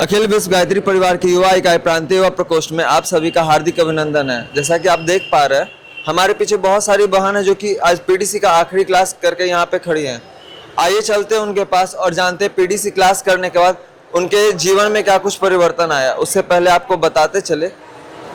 अखिल विश्व गायत्री परिवार की युवा इकाई प्रांतीय युवा प्रकोष्ठ में आप सभी का हार्दिक अभिनंदन है। जैसा कि आप देख पा रहे हैं, हमारे पीछे बहुत सारी बहन है जो कि आज पीडीसी का आखिरी क्लास करके यहाँ पे खड़ी हैं। आइए चलते हैं उनके पास और जानते हैं पीडीसी क्लास करने के बाद उनके जीवन में क्या कुछ परिवर्तन आया। उससे पहले आपको बताते चले,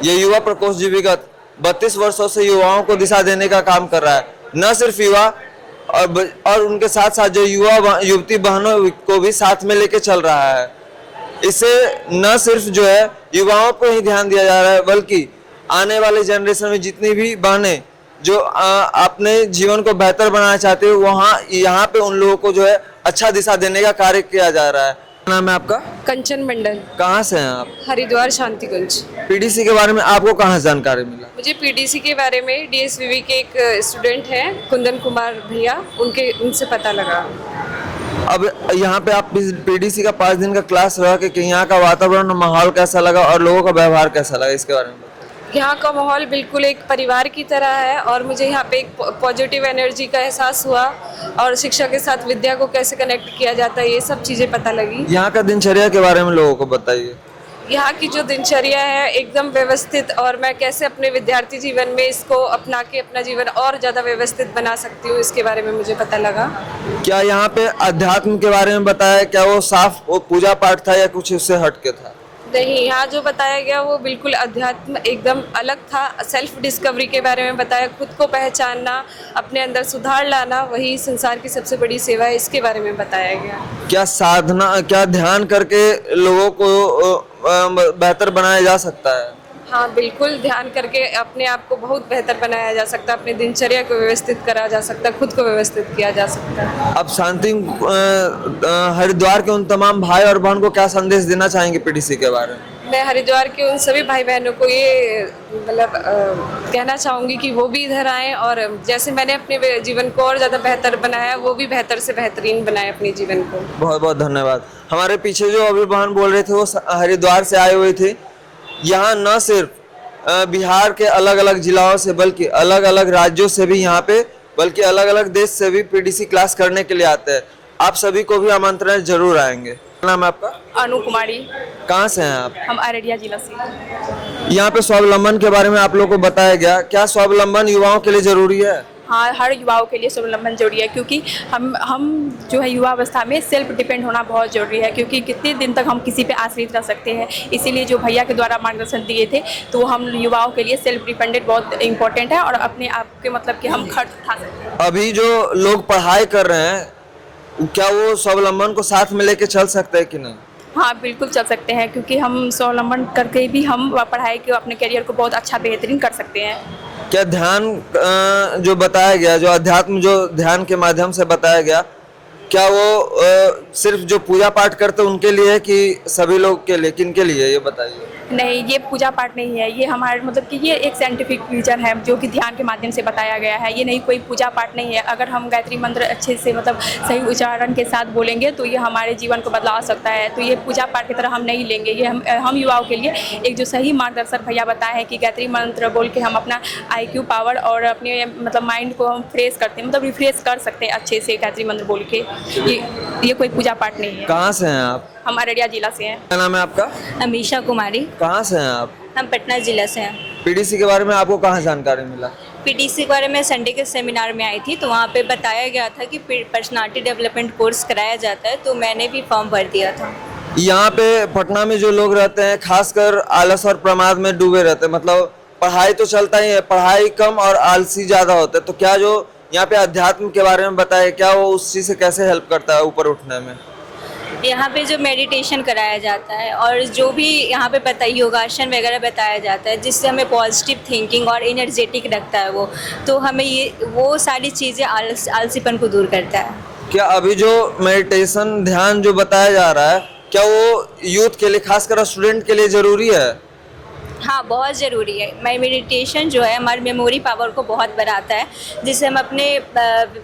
ये युवा प्रकोष्ठ जी विगत 32 वर्षों से युवाओं को दिशा देने का काम कर रहा है। न सिर्फ युवा और उनके साथ साथ जो युवा युवती बहनों को भी साथ में लेके चल रहा है। इससे न सिर्फ जो है युवाओं को ही ध्यान दिया जा रहा है, बल्कि आने वाले जनरेशन में जितनी भी बहनें जो अपने जीवन को बेहतर बनाना चाहते हो, वहाँ यहाँ पे उन लोगों को जो है अच्छा दिशा देने का कार्य किया जा रहा है। क्या नाम है आपका? कंचन मंडल। कहाँ से हैं आप? हरिद्वार शांतिकुंज। पीडीसी के बारे में आपको कहाँ से जानकारी मिला? मुझे पीडीसी के बारे में डीएसवीवी के एक स्टूडेंट हैं कुंदन कुमार भैया, उनसे पता लगा। अब यहाँ पे आप पीडीसी का 5 दिन का क्लास रह के यहाँ का वातावरण और माहौल कैसा लगा और लोगों का व्यवहार कैसा लगा, इसके बारे में बताइए। यहाँ का माहौल बिल्कुल एक परिवार की तरह है और मुझे यहाँ पे एक पॉजिटिव एनर्जी का एहसास हुआ और शिक्षा के साथ विद्या को कैसे कनेक्ट किया जाता है, ये सब चीज़ें पता लगी। यहाँ का दिनचर्या के बारे में लोगों को बताइए। यहाँ की जो दिनचर्या है एकदम व्यवस्थित, और मैं कैसे अपने विद्यार्थी जीवन में इसको अपना के अपना जीवन और ज़्यादा व्यवस्थित बना सकती हूँ, इसके बारे में मुझे पता लगा। क्या यहाँ पे अध्यात्म के बारे में बताया? क्या वो साफ वो पूजा पाठ था या कुछ उससे हट के था? नहीं, यहाँ जो बताया गया वो बिल्कुल अध्यात्म एकदम अलग था। सेल्फ डिस्कवरी के बारे में बताया, खुद को पहचानना, अपने अंदर सुधार लाना, वही संसार की सबसे बड़ी सेवा है, इसके बारे में बताया गया। क्या साधना, क्या ध्यान करके लोगों को बेहतर बनाया जा सकता है? हाँ बिल्कुल, ध्यान करके अपने आप को बहुत बेहतर बनाया जा सकता है, अपनी दिनचर्या को व्यवस्थित करा जा सकता है, खुद को व्यवस्थित किया जा सकता है। अब शांति हरिद्वार के उन तमाम भाई और बहन को क्या संदेश देना चाहेंगे पीडीसी के बारे में? मैं हरिद्वार के उन सभी भाई बहनों को ये कहना चाहूँगी कि वो भी इधर आएँ और जैसे मैंने अपने जीवन को और ज़्यादा बेहतर बनाया, वो भी बेहतर से बेहतरीन बनाए अपने जीवन को। बहुत बहुत धन्यवाद। हमारे पीछे जो अभी बहन बोल रहे थे वो हरिद्वार से आए हुए थे। यहाँ न सिर्फ बिहार के अलग अलग जिलाओं से बल्कि अलग अलग राज्यों से भी यहाँ पे, बल्कि अलग अलग देश से भी पीडीसी क्लास करने के लिए आते हैं। आप सभी को भी आमंत्रण जरूर आएंगे। क्या नाम है आपका? अनु कुमारी। कहाँ से हैं आप? हम अररिया जिला से। यहाँ पे स्वावलंबन के बारे में आप लोगों को बताया गया। क्या स्वावलंबन युवाओं के लिए जरूरी है? हाँ, हर युवाओं के लिए स्वावलंबन जरूरी है, क्योंकि हम जो है युवा अवस्था में सेल्फ डिपेंड होना बहुत ज़रूरी है, क्योंकि कितने दिन तक हम किसी पे आश्रित रह सकते हैं। इसीलिए जो भैया के द्वारा मार्गदर्शन दिए थे, तो हम युवाओं के लिए सेल्फ डिपेंडेंट बहुत इंपॉर्टेंट है और अपने आप के मतलब कि हम खर्च उठा सकते हैं। अभी जो लोग पढ़ाई कर रहे हैं, क्या वो स्वावलंबन को साथ में लेके चल सकते हैं कि नहीं? हाँ बिल्कुल चल सकते हैं, क्योंकि हम स्वावलंबन करके भी हम पढ़ाई के अपने करियर को बहुत अच्छा बेहतरीन कर सकते हैं। क्या ध्यान जो बताया गया, जो अध्यात्म जो ध्यान के माध्यम से बताया गया, क्या वो सिर्फ जो पूजा पाठ करते उनके लिए है कि सभी लोग के लिए, किन के लिए, ये बताइए। नहीं, ये पूजा पाठ नहीं है, ये हमारे मतलब कि ये एक साइंटिफिक रीजन है जो कि ध्यान के माध्यम से बताया गया है। ये नहीं कोई पूजा पाठ नहीं है। अगर हम गायत्री मंत्र अच्छे से मतलब सही उच्चारण के साथ बोलेंगे तो ये हमारे जीवन को बदला सकता है। तो ये पूजा पाठ की तरह हम नहीं लेंगे। ये हम युवाओं के लिए एक जो सही मार्गदर्शक भैया बताया है कि गायत्री मंत्र बोल के हम अपना IQ पावर और अपने मतलब माइंड को हम फ्रेश करते हैं, मतलब रिफ्रेश कर सकते हैं अच्छे से गायत्री मंत्र बोल के। ये कोई पूजा पाठ नहीं है। कहाँ से हैं आप? हम अररिया जिला से हैं। क्या नाम है आपका? अमीशा कुमारी। कहाँ से हैं आप? हम पटना जिला से हैं। पीडीसी के बारे में आपको कहाँ जानकारी मिला? पीडीसी के बारे में संडे के सेमिनार में आई थी, तो वहाँ पे बताया गया था कि पर्सनालिटी डेवलपमेंट कोर्स कराया जाता है, तो मैंने भी फॉर्म भर दिया था। यहाँ पे पटना में जो लोग रहते हैं खासकर आलस और प्रमाद में डूबे रहते हैं, मतलब पढ़ाई तो चलता ही है, पढ़ाई कम और आलसी ज्यादा होता है। तो क्या जो यहाँ पे अध्यात्म के बारे में बताया, क्या वो उस चीज से कैसे हेल्प करता है ऊपर उठने में? यहाँ पे जो मेडिटेशन कराया जाता है और जो भी यहाँ पे पता योगासन वगैरह बताया जाता है, जिससे हमें पॉजिटिव थिंकिंग और एनर्जेटिक रखता है तो हमें वो सारी चीज़ें आलसीपन को दूर करता है। क्या अभी जो मेडिटेशन ध्यान जो बताया जा रहा है, क्या वो यूथ के लिए खासकर स्टूडेंट के लिए जरूरी है? हाँ, बहुत ज़रूरी है। मेडिटेशन जो है हमारी मेमोरी पावर को बहुत बढ़ाता है, जिससे हम अपने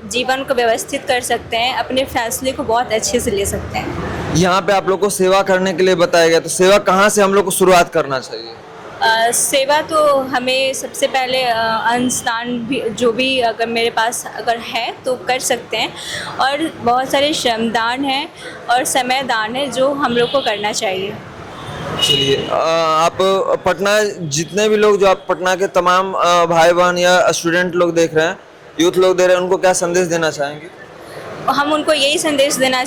जीवन को व्यवस्थित कर सकते हैं, अपने फैसले को बहुत अच्छे से ले सकते हैं। यहाँ पे आप लोग को सेवा करने के लिए बताया गया, तो सेवा कहाँ से हम लोग को शुरुआत करना चाहिए? सेवा तो हमें सबसे पहले अंशदान भी जो भी अगर मेरे पास अगर है तो कर सकते हैं, और बहुत सारे श्रमदान हैं और समय दान है जो हम लोग को करना चाहिए। चलिए आप पटना, जितने भी लोग जो आप पटना के तमाम भाई बहन या स्टूडेंट लोग देख रहे हैं, यूथ लोग देख रहे हैं, उनको क्या संदेश देना चाहेंगे? हम उनको यही संदेश देना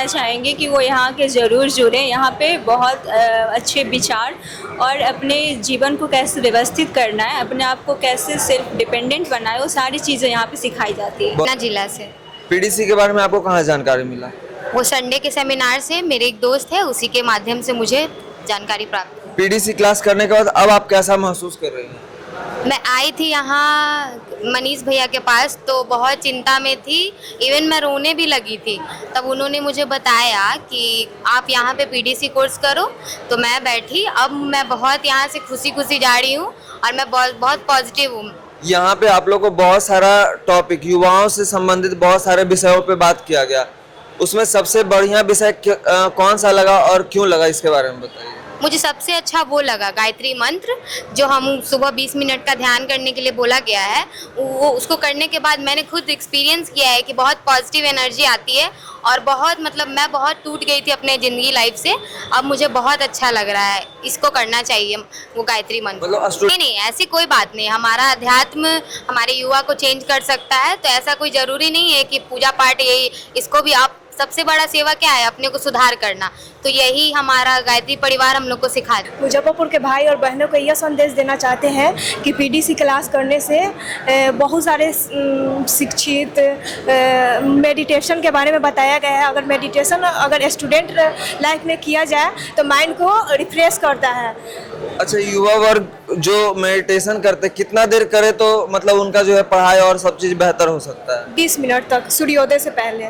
चाहेंगे कि वो यहाँ के ज़रूर जुड़ें। यहाँ पे बहुत अच्छे विचार और अपने जीवन को कैसे व्यवस्थित करना है, अपने आप को कैसे सेल्फ डिपेंडेंट बनाना है, वो सारी चीज़ें यहाँ पे सिखाई जाती है। पटना जिला से। पीडीसी के बारे में आपको कहाँ जानकारी मिला? वो संडे के सेमिनार से, मेरे एक दोस्त है, उसी के माध्यम से मुझे जानकारी प्राप्त हुई। पीडीसी क्लास करने के बाद अब आप कैसा महसूस कर रही हैं? मैं आई थी यहाँ मनीष भैया के पास, तो बहुत चिंता में थी, इवन मैं रोने भी लगी थी। तब उन्होंने मुझे बताया कि आप यहाँ पे पीडीसी कोर्स करो, तो मैं बैठी। अब मैं बहुत यहाँ से खुशी खुशी जा रही हूँ और मैं बहुत पॉजिटिव हूँ। यहाँ पे आप लोग को बहुत सारा टॉपिक, युवाओं से संबंधित बहुत सारे विषयों पे बात किया गया, उसमें सबसे बढ़िया विषय कौन सा लगा और क्यों लगा, इसके बारे में बताइए। मुझे सबसे अच्छा वो लगा गायत्री मंत्र, जो हम सुबह 20 मिनट का ध्यान करने के लिए बोला गया है। वो उसको करने के बाद मैंने खुद एक्सपीरियंस किया है कि बहुत पॉजिटिव एनर्जी आती है और बहुत मैं बहुत टूट गई थी अपने ज़िंदगी लाइफ से। अब मुझे बहुत अच्छा लग रहा है, इसको करना चाहिए वो गायत्री मंत्र। नहीं, ऐसी कोई बात नहीं। हमारा अध्यात्म हमारे युवा को चेंज कर सकता है, तो ऐसा कोई ज़रूरी नहीं है कि पूजा पाठ यही, इसको भी आप, सबसे बड़ा सेवा क्या है? अपने को सुधार करना। तो यही हमारा गायत्री परिवार हम लोग को सिखा रहा है। मुजफ्फरपुर के भाई और बहनों को यह संदेश देना चाहते हैं कि पीडीसी क्लास करने से बहुत सारे शिक्षित मेडिटेशन के बारे में बताया गया है। अगर मेडिटेशन अगर स्टूडेंट लाइफ में किया जाए तो माइंड को रिफ्रेश करता है। अच्छा, युवा वर्ग जो मेडिटेशन करते कितना देर करे तो मतलब उनका जो है पढ़ाई और सब चीज बेहतर हो सकता है? 20 मिनट तक सूर्योदय से पहले।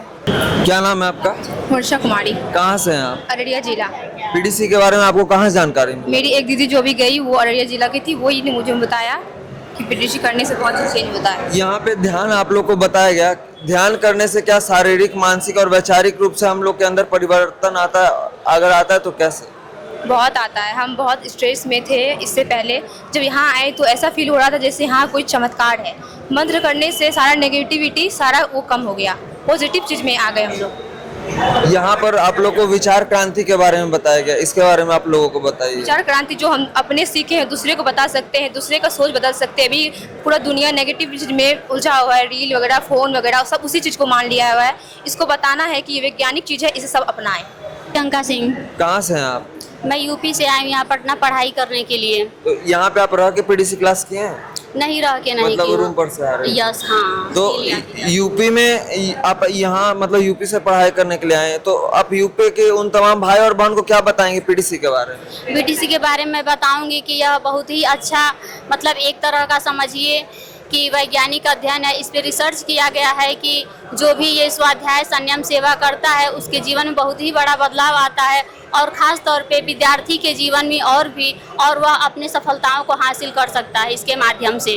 क्या नाम है आपका? वर्षा कुमारी, कहाँ से हैं आप? अररिया जिला। पीडीसी के बारे में आपको कहाँ जानकारी मिली? मेरी एक दीदी जो भी गई वो अररिया जिला की थी, वही ने मुझे बताया कि पीडीसी करने से बहुत कुछ चेंज होता है। यहाँ पे ध्यान आप लोग को बताया गया, ध्यान करने से क्या शारीरिक, मानसिक और वैचारिक रूप से हम लोग के अंदर परिवर्तन आता है? अगर आता है तो कैसे? बहुत आता है। हम बहुत स्ट्रेस में थे इससे पहले, जब यहाँ आए तो ऐसा फील हो रहा था जैसे यहाँ कोई चमत्कार है। मंत्र करने से सारा नेगेटिविटी सारा वो कम हो गया, पॉजिटिव चीज़ में आ गए हम लोग। यहाँ पर आप लोग को विचार क्रांति के बारे में बताया गया, इसके बारे में आप लोगों को बताइए। विचार क्रांति जो हम अपने सीखे हैं दूसरे को बता सकते हैं, दूसरे का सोच बदल सकते हैं। अभी पूरा दुनिया नेगेटिव चीज में उलझा हुआ है, रील वगैरह, फोन वगैरह, सब उसी चीज़ को मान लिया हुआ है। इसको बताना है कि ये वैज्ञानिक चीज़ है, इसे सब अपनाएं। प्रियंका सिंह। कहाँ से हैं आप? मैं यूपी से आई हूँ यहाँ पटना पढ़ाई करने के लिए। तो यहाँ पे आप रह के पीडीसी क्लास किए हैं? नहीं रह के नहीं मतलब रूम पर से आ रहे हैं? यस, हाँ। तो यूपी में आप यहाँ मतलब यूपी से पढ़ाई करने के लिए आए हैं, तो आप यूपी के उन तमाम भाई और बहन को क्या बताएंगे पीडीसी के बारे में? पीडीसी के बारे में बताऊंगी कि यह बहुत ही अच्छा, मतलब एक तरह का समझिए कि वैज्ञानिक अध्ययन है। इस पे रिसर्च किया गया है कि जो भी ये स्वाध्याय संयम सेवा करता है उसके जीवन में बहुत ही बड़ा बदलाव आता है, और ख़ास तौर पे विद्यार्थी के जीवन में और वह अपने सफलताओं को हासिल कर सकता है इसके माध्यम से।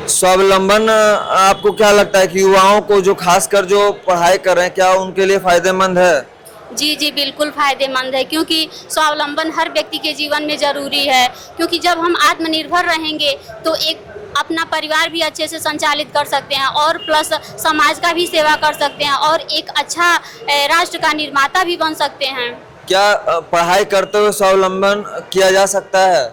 स्वावलंबन आपको क्या लगता है कि युवाओं को जो खासकर जो पढ़ाई कर रहे हैं, क्या उनके लिए फायदेमंद है? जी जी, बिल्कुल फ़ायदेमंद है, क्योंकि स्वावलंबन हर व्यक्ति के जीवन में ज़रूरी है। क्योंकि जब हम आत्मनिर्भर रहेंगे तो एक अपना परिवार भी अच्छे से संचालित कर सकते हैं और प्लस समाज का भी सेवा कर सकते हैं और एक अच्छा राष्ट्र का निर्माता भी बन सकते हैं। क्या पढ़ाई करते हुए स्वावलंबन किया जा सकता है?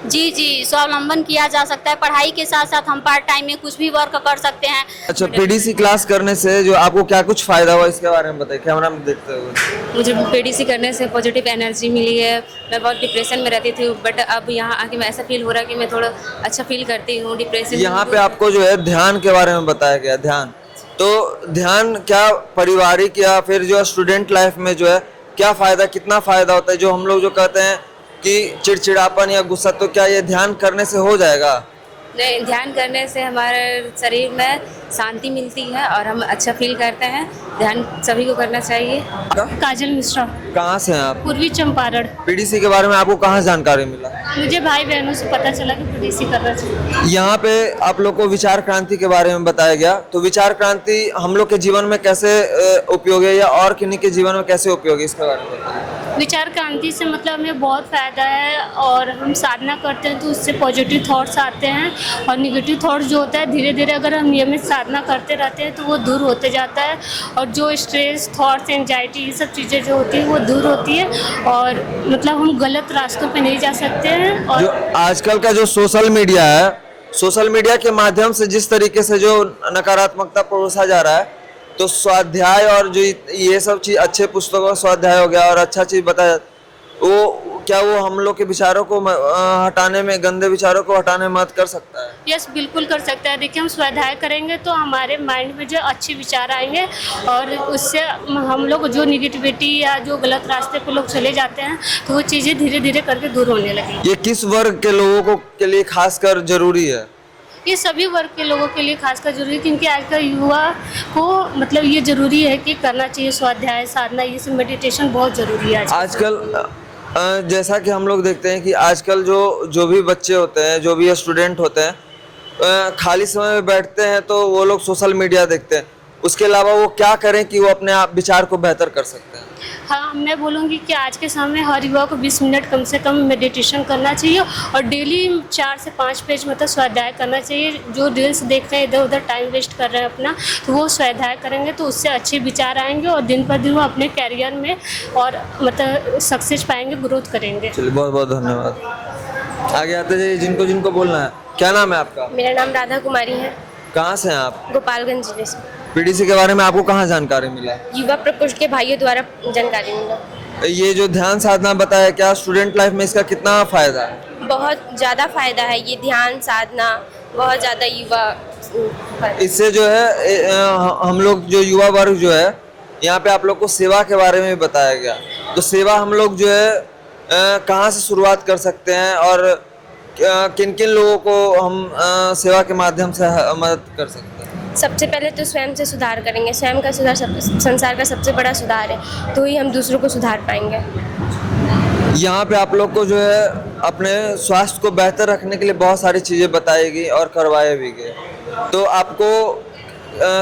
जी जी, स्वावलंबन किया जा सकता है। पढ़ाई के साथ साथ हम पार्ट टाइम में कुछ भी वर्क कर सकते हैं। अच्छा, पीडीसी क्लास करने से जो आपको क्या कुछ फायदा हुआ, इसके बारे में बताइए कैमरा में देखते हुए। मुझे पीडीसी करने से पॉजिटिव एनर्जी मिली है। मैं बहुत डिप्रेशन में रहती थी, बट अब यहाँ आके मैं ऐसा फील हो रहा है कि मैं थोड़ा अच्छा फील करती हूँ। डिप्रेशन यहाँ पे आपको जो है ध्यान के बारे में बताया गया। ध्यान, तो ध्यान क्या पारिवारिक या फिर जो स्टूडेंट लाइफ में जो है क्या फायदा, कितना फायदा होता है? जो हम लोग जो कहते हैं कि चिड़चिड़ापन या गुस्सा, तो क्या ये ध्यान करने से हो जाएगा? नहीं, ध्यान करने से हमारे शरीर में शांति मिलती है और हम अच्छा फील करते हैं। ध्यान सभी को करना चाहिए। काजल मिश्रा, कहाँ से हैं आप? पूर्वी चंपारण। पीडीसी के बारे में आपको कहाँ जानकारी मिला? मुझे भाई बहनों से पता चला कि पीडीसी करना चाहिए। यहाँ पे आप लोग को विचार क्रांति के बारे में बताया गया, तो विचार क्रांति हम लोग के जीवन में कैसे उपयोगी है या और किन्हीं के जीवन में कैसे उपयोगी, इसके बारे में बताइए। विचार क्रांति से मतलब हमें बहुत फ़ायदा है और हम साधना करते हैं तो उससे पॉजिटिव थॉट्स आते हैं और निगेटिव थॉट्स जो होता है धीरे धीरे अगर हम नियमित साधना करते रहते हैं तो वो दूर होते जाता है और जो स्ट्रेस थॉट्स एंजाइटी ये सब चीज़ें जो होती हैं वो दूर होती है और मतलब हम गलत रास्तों पे नहीं जा सकते हैं। और जो आजकल का जो सोशल मीडिया है, सोशल मीडिया के माध्यम से जिस तरीके से जो नकारात्मकता परोसा जा रहा है, तो स्वाध्याय और जो ये सब चीज अच्छे पुस्तकों का स्वाध्याय हो गया और अच्छा चीज बताया, वो क्या वो हम लोग के विचारों को हटाने में, गंदे विचारों को हटाने में मदद कर सकता है? यस, बिल्कुल कर सकता है। देखिए हम स्वाध्याय करेंगे तो हमारे माइंड में जो अच्छे विचार आएंगे और उससे हम लोग जो निगेटिविटी या जो गलत रास्ते पर लोग चले जाते हैं तो वो चीज़ें धीरे धीरे करके दूर होने लगेंगी। ये किस वर्ग के लोगों को के लिए खासकर जरूरी है? ये सभी वर्ग के लोगों के लिए खासकर जरूरी है क्योंकि आज का युवा को मतलब ये जरूरी है कि करना चाहिए स्वाध्याय साधना, ये सब मेडिटेशन बहुत जरूरी है आजकल। जैसा कि हम लोग देखते हैं कि आजकल जो भी बच्चे होते हैं, जो भी स्टूडेंट होते हैं, खाली समय में बैठते हैं तो वो लोग सोशल मीडिया देखते हैं। उसके अलावा वो क्या करें कि वो अपने आप विचार को बेहतर कर सकते हैं? हाँ, मैं बोलूँगी कि आज के समय में हर युवा को 20 मिनट कम से कम मेडिटेशन करना चाहिए और डेली 4 से 5 पेज मतलब स्वाध्याय करना चाहिए। जो रील्स देख रहे हैं, इधर उधर टाइम वेस्ट कर रहे हैं अपना, तो वो स्वाध्याय करेंगे तो उससे अच्छे विचार आएंगे और दिन पर दिन वो अपने कैरियर में और मतलब सक्सेस पाएंगे, ग्रोथ करेंगे। चलिए, बहुत बहुत धन्यवाद। आगे आते जाइए, जिनको जिनको बोलना है। क्या नाम है आपका? मेरा नाम राधा कुमारी है, कहाँ से हैं आप? गोपालगंज जिले से। पीडीसी के बारे में आपको कहाँ जानकारी मिला? युवा प्रकोष्ठ के भाइयों द्वारा जानकारी मिला। ये जो ध्यान साधना बताया, क्या स्टूडेंट लाइफ में इसका कितना फायदा है? बहुत ज़्यादा फायदा है ये ध्यान साधना, बहुत ज़्यादा युवा। इससे जो है हम लोग जो युवा वर्ग जो है, यहाँ पे आप लोग को सेवा के बारे में बताया गया, तो सेवा हम लोग जो है कहाँ से शुरुआत कर सकते हैं और किन किन लोगों को हम सेवा के माध्यम से मदद कर सकते हैं? सबसे पहले तो स्वयं से सुधार करेंगे। स्वयं का सुधार संसार का सबसे बड़ा सुधार है, तो ही हम दूसरों को सुधार पाएंगे। यहाँ पे आप लोग को जो है अपने स्वास्थ्य को बेहतर रखने के लिए बहुत सारी चीज़ें बताई गई और करवाए भी गए, तो आपको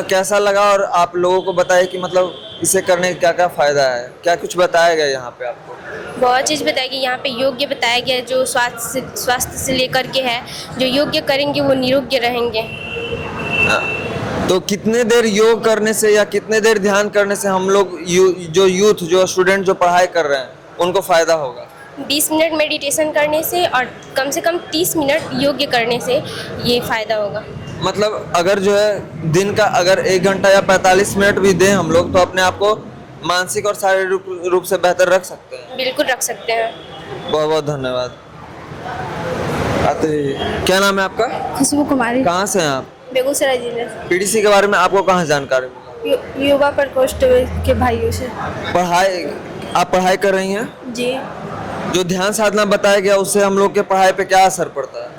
कैसा लगा और आप लोगों को बताए कि मतलब इसे करने का क्या क्या फ़ायदा है? क्या कुछ बताया गया यहाँ पे आपको? बहुत चीज़ बताई गई। यहाँ पे योग्य बताया गया जो स्वास्थ्य से लेकर के है, जो योग्य करेंगे वो निरोग्य रहेंगे। तो कितने देर योग करने से या कितने देर ध्यान करने से हम लोग जो यूथ जो स्टूडेंट जो पढ़ाई कर रहे हैं उनको फ़ायदा होगा? 20 मिनट मेडिटेशन करने से और कम से कम 30 मिनट योग्य करने से ये फ़ायदा होगा। मतलब अगर जो है दिन का अगर 1 घंटा या 45 मिनट भी दें हम लोग, तो अपने आप को मानसिक और शारीरिक रूप से बेहतर रख सकते हैं। बिल्कुल रख सकते हैं। बहुत बहुत धन्यवाद। क्या नाम है आपका? खुशबू कुमारी। कहाँ से हैं आप? बेगूसराय जिले से। पीडीसी के बारे में आपको कहाँ जानकारी मिला? युवा प्रकोष्ठ के भाइयों से। आप पढ़ाई कर रही हैं? जी। जो ध्यान साधना बताया गया उससे हम लोग के पढ़ाई पे क्या असर पड़ता है?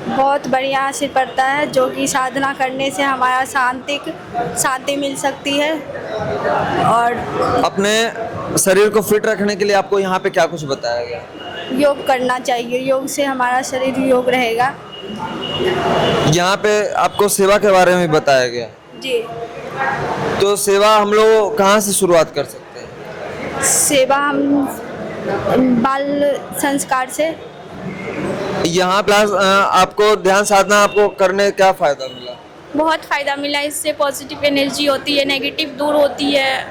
बहुत बढ़िया असर पड़ता है, जो कि साधना करने से हमारा शांति मिल सकती है। और अपने शरीर को फिट रखने के लिए आपको यहाँ पे क्या कुछ बताया गया? योग करना चाहिए, योग से हमारा शरीर योग रहेगा। यहाँ पे आपको सेवा के बारे में बताया गया। जी। तो सेवा हम लोग कहाँ से शुरुआत कर सकते हैं? सेवा हम बाल संस्कार से। यहाँ प्लस आपको ध्यान साधना आपको करने क्या फायदा मिला? बहुत फ़ायदा मिला। इससे पॉजिटिव एनर्जी होती है, नेगेटिव दूर होती है,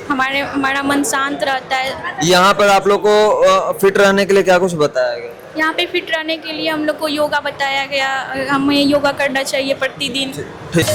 हमारा मन शांत रहता है। यहाँ पर आप लोग को फिट रहने के लिए क्या कुछ बताया गया? यहाँ पे फिट रहने के लिए हम लोग को योगा बताया गया, हमें योगा करना चाहिए प्रतिदिन। ठीक।